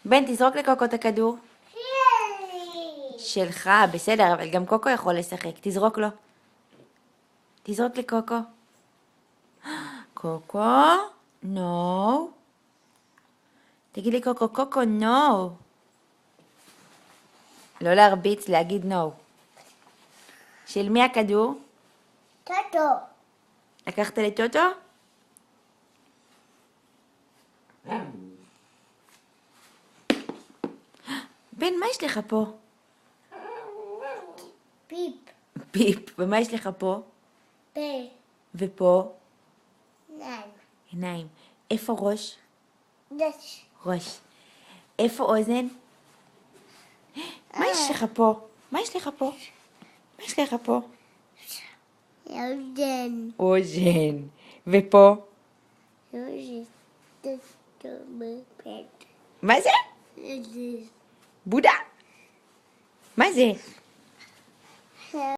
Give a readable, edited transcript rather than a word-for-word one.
בן, תזרוק לקוקו את הכדור. שלי. שלך, בסדר, אבל גם קוקו יכול לשחק. תזרוק לו. תזרוק לקוקו. קוקו, נו. תגיד לי קוקו, קוקו, נו. לא להרביץ, להגיד נו. של מי הכדור? טוטו. לקחת לטוטו? בן, מה יש לך פה? פיפ. פיפ. ומה יש לך פה? פה. ופה? ניים. עיניים. איפה ראש? דש. ראש. איפה אוזן? מה יש לך פה? מה יש לך פה? מה יש לך פה? ירדן. אוזן. ופה? יוז'י. טוטו בפט. מה זה? זה. בודה? מה זה?